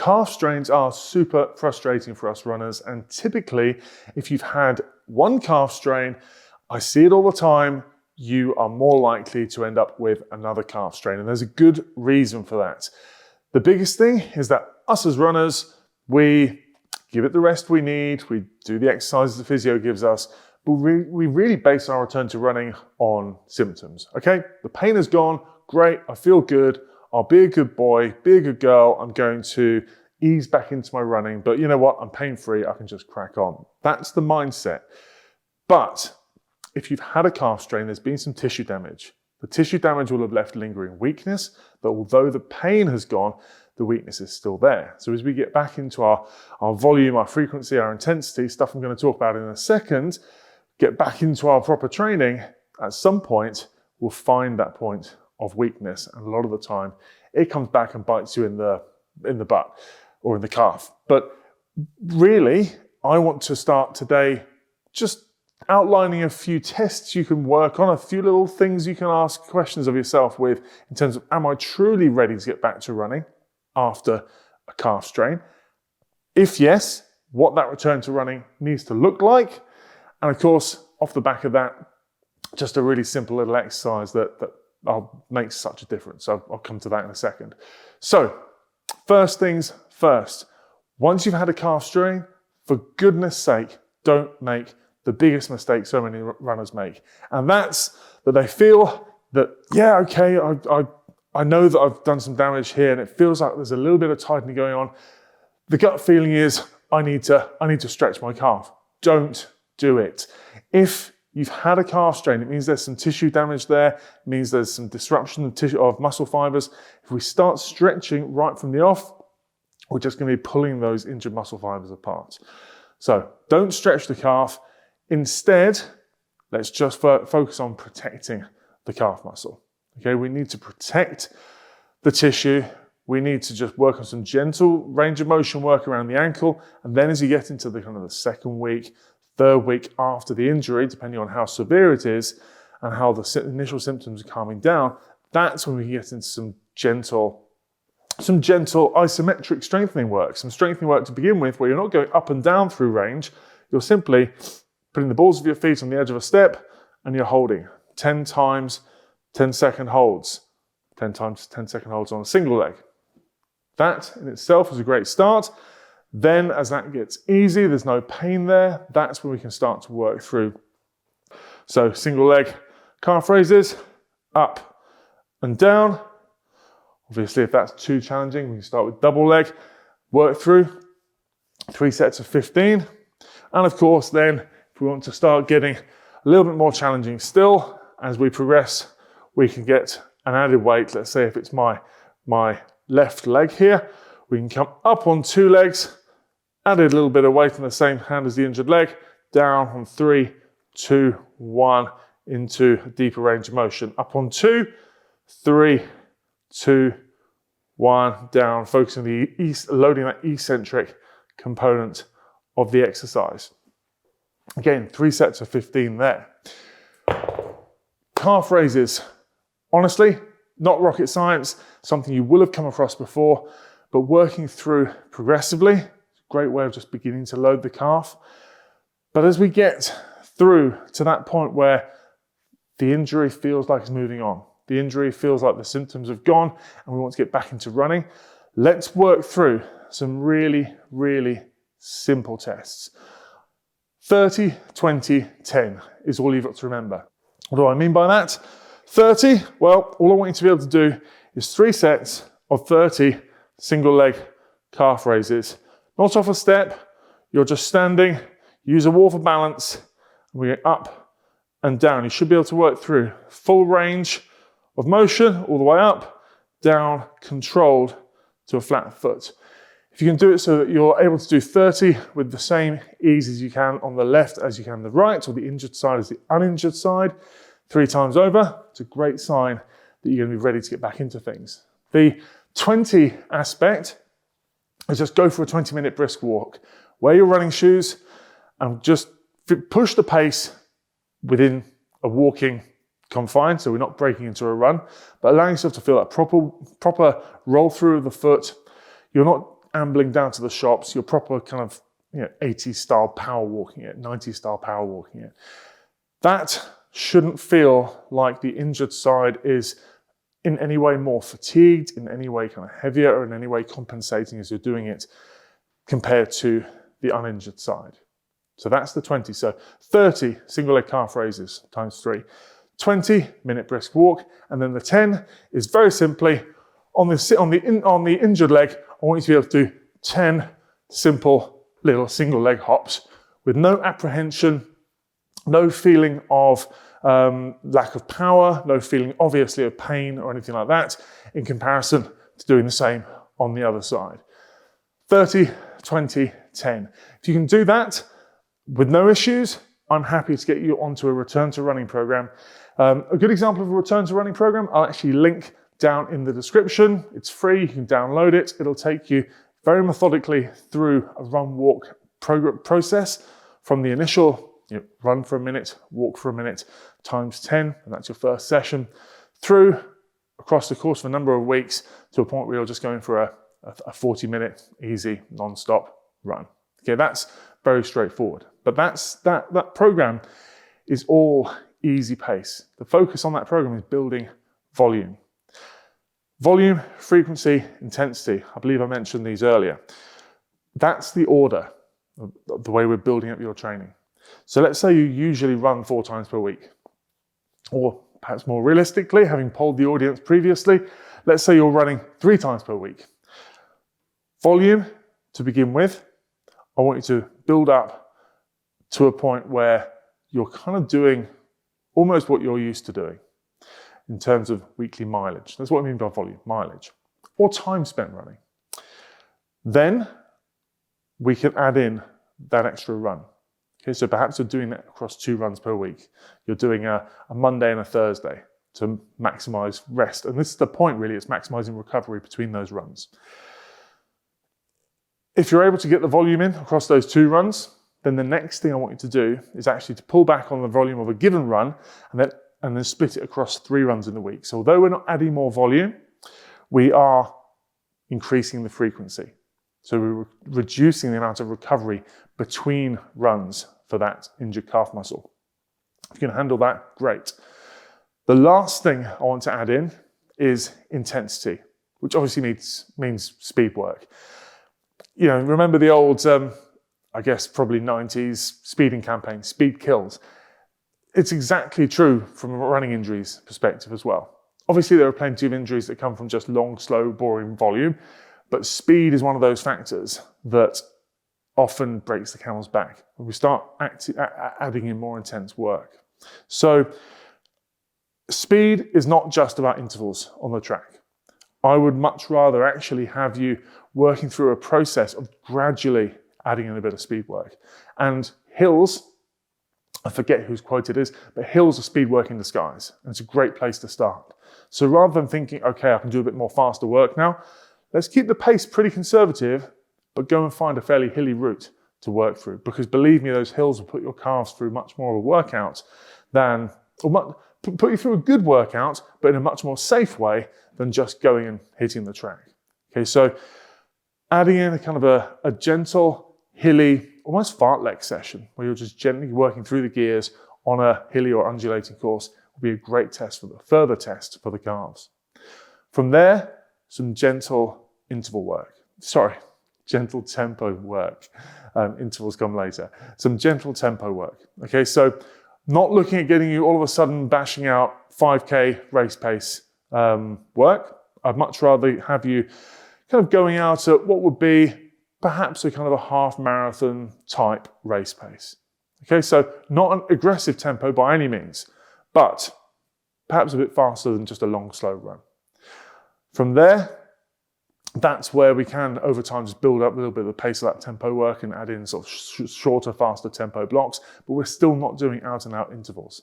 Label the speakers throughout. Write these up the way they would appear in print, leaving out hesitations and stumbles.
Speaker 1: Calf strains are super frustrating for us runners, and typically if you've had one calf strain, I see it all the time, you are more likely to end up with another calf strain, and there's a good reason for that. The biggest thing is that us as runners, we give it the rest we need, we do the exercises the physio gives us, but we really base our return to running on symptoms, okay? The pain is gone, great, I feel good, I'll be a good boy, be a good girl, I'm going to ease back into my running, but you know what, I'm pain-free, I can just crack on. That's the mindset. But if you've had a calf strain, there's been some tissue damage. The tissue damage will have left lingering weakness, but although the pain has gone, the weakness is still there. So as we get back into our volume, our frequency, our intensity, stuff I'm going to talk about in a second, get back into our proper training, at some point, we'll find that point of weakness. And a lot of the time, it comes back and bites you in the butt or in the calf. But really, I want to start today just outlining a few tests you can work on, a few little things you can ask questions of yourself with in terms of, am I truly ready to get back to running after a calf strain? If yes, what that return to running needs to look like. And of course, off the back of that, just a really simple little exercise that makes such a difference. I'll come to that in a second. So first things first, once you've had a calf strain, for goodness sake, don't make the biggest mistake so many runners make. And that's that they feel that, yeah, okay, I know that I've done some damage here and it feels like there's a little bit of tightening going on. The gut feeling is, I need to stretch my calf. Don't do it. If you've had a calf strain, it means there's some tissue damage there, it means there's some disruption of muscle fibers. If we start stretching right from the off, we're just going to be pulling those injured muscle fibers apart. So don't stretch the calf. Instead, let's just focus on protecting the calf muscle. Okay, we need to protect the tissue. We need to just work on some gentle range of motion work around the ankle. And then as you get into the kind of the second week, third week after the injury, depending on how severe it is and how the initial symptoms are calming down, that's when we can get into some gentle isometric strengthening work, some strengthening work to begin with, where you're not going up and down through range. You're simply putting the balls of your feet on the edge of a step and you're holding 10 times 10-second holds, 10 times 10-second holds on a single leg. That in itself is a great start. Then as that gets easy, there's no pain there, that's when we can start to work through. So single leg calf raises, up and down. Obviously, if that's too challenging, we can start with double leg, work through 3 sets of 15. And of course, then if we want to start getting a little bit more challenging still, as we progress, we can get an added weight. Let's say if it's my left leg here, we can come up on 2 legs, added a little bit of weight on the same hand as the injured leg, down on 3, 2, 1, into a deeper range of motion. Up on 2, 3, 2, 1, down, focusing on loading that eccentric component of the exercise. Again, 3 sets of 15 there. Calf raises, honestly, not rocket science, something you will have come across before, but working through progressively, it's a great way of just beginning to load the calf. But as we get through to that point where the injury feels like it's moving on, the injury feels like the symptoms have gone and we want to get back into running, let's work through some really, really simple tests. 30, 20, 10 is all you've got to remember. What do I mean by that? 30, well, all I want you to be able to do is 3 sets of 30 single leg calf raises. Not off a step, you're just standing, use a wall for balance, and we go up and down. You should be able to work through full range of motion all the way up, down, controlled to a flat foot. If you can do it so that you're able to do 30 with the same ease as you can on the left as you can on the right, or the injured side as the uninjured side, 3 times over, it's a great sign that you're going to be ready to get back into things. The 20 aspect is just go for a 20-minute brisk walk. Wear your running shoes and just push the pace within a walking confine, so we're not breaking into a run, but allowing yourself to feel that proper roll through of the foot. You're not ambling down to the shops, you're proper kind of 80s style power walking it, 90s style power walking it. That shouldn't feel like the injured side is in any way more fatigued, in any way kind of heavier, or in any way compensating as you're doing it compared to the uninjured side. So that's the 20. So 30 single leg calf raises times 3. 20-minute brisk walk, and then the 10 is very simply on the injured leg. I want you to be able to do 10 simple little single leg hops with no apprehension, no feeling of lack of power, no feeling obviously of pain or anything like that, in comparison to doing the same on the other side. 30, 20, 10. If you can do that with no issues, I'm happy to get you onto a return to running program. A good example of a return to running program, I'll actually link down in the description. It's free, you can download it. It'll take you very methodically through a run walk process from the initial run for a minute, walk for a minute, times 10, and that's your first session, through across the course of a number of weeks to a point where you're just going for a 40-minute easy non-stop run. Okay, that's very straightforward. But that program is all easy pace. The focus on that program is building volume. Volume, frequency, intensity. I believe I mentioned these earlier. That's the order of the way we're building up your training. So let's say you usually run 4 times per week. Or perhaps more realistically, having polled the audience previously, let's say you're running 3 times per week. Volume, to begin with, I want you to build up to a point where you're kind of doing almost what you're used to doing in terms of weekly mileage. That's what I mean by volume, mileage, or time spent running. Then we can add in that extra run. Okay, so perhaps you're doing that across 2 runs per week. You're doing a Monday and a Thursday to maximize rest. And this is the point really, it's maximizing recovery between those runs. If you're able to get the volume in across those 2 runs, then the next thing I want you to do is actually to pull back on the volume of a given run and then split it across 3 runs in the week. So although we're not adding more volume, we are increasing the frequency. So we're reducing the amount of recovery between runs for that injured calf muscle. If you can handle that, great. The last thing I want to add in is intensity, which obviously means speed work. Remember the old, I guess probably 90s speeding campaign, speed kills. It's exactly true from a running injuries perspective as well. Obviously there are plenty of injuries that come from just long, slow, boring volume, but speed is one of those factors that often breaks the camel's back when we start adding in more intense work. So speed is not just about intervals on the track. I would much rather actually have you working through a process of gradually adding in a bit of speed work. And hills, I forget whose quote it is, but hills are speed work in disguise. And it's a great place to start. So rather than thinking, okay, I can do a bit more faster work now, let's keep the pace pretty conservative, but go and find a fairly hilly route to work through. Because believe me, those hills will put your calves through much more of a workout put you through a good workout, but in a much more safe way than just going and hitting the track. Okay, so adding in a kind of a gentle, hilly, almost fartlek session where you're just gently working through the gears on a hilly or undulating course will be a great further test for the calves. From there, some gentle interval work. Gentle tempo work. Intervals come later. Some gentle tempo work. Okay, so not looking at getting you all of a sudden bashing out 5K race pace work. I'd much rather have you kind of going out at what would be perhaps a kind of a half marathon type race pace. Okay, so not an aggressive tempo by any means, but perhaps a bit faster than just a long, slow run. From there, that's where we can, over time, just build up a little bit of the pace of that tempo work and add in sort of shorter, faster tempo blocks, but we're still not doing out-and-out intervals.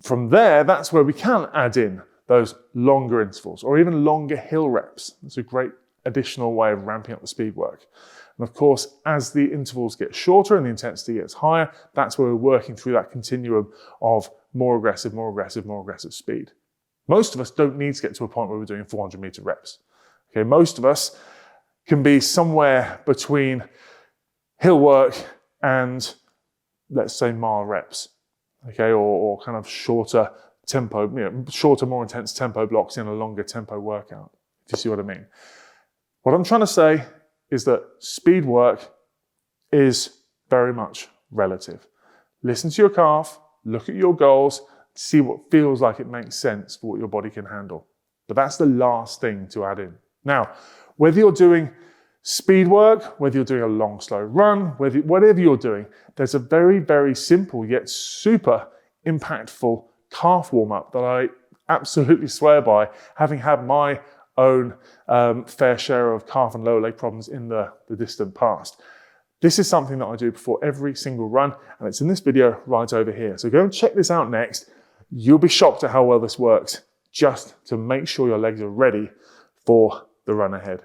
Speaker 1: From there, that's where we can add in those longer intervals or even longer hill reps. It's a great additional way of ramping up the speed work. And of course, as the intervals get shorter and the intensity gets higher, that's where we're working through that continuum of more aggressive speed. Most of us don't need to get to a point where we're doing 400-meter reps. Okay, most of us, can be somewhere between hill work and, let's say, mile reps, okay, or kind of shorter tempo, shorter, more intense tempo blocks in a longer tempo workout, if you see what I mean. What I'm trying to say is that speed work is very much relative. Listen to your calf, look at your goals, see what feels like it makes sense for what your body can handle. But that's the last thing to add in. Now, whether you're doing speed work, whether you're doing a long, slow run, whatever you're doing, there's a very, very simple yet super impactful calf warm-up that I absolutely swear by, having had my own fair share of calf and lower leg problems in the distant past. This is something that I do before every single run, and it's in this video right over here. So go and check this out next. You'll be shocked at how well this works, just to make sure your legs are ready for the run ahead.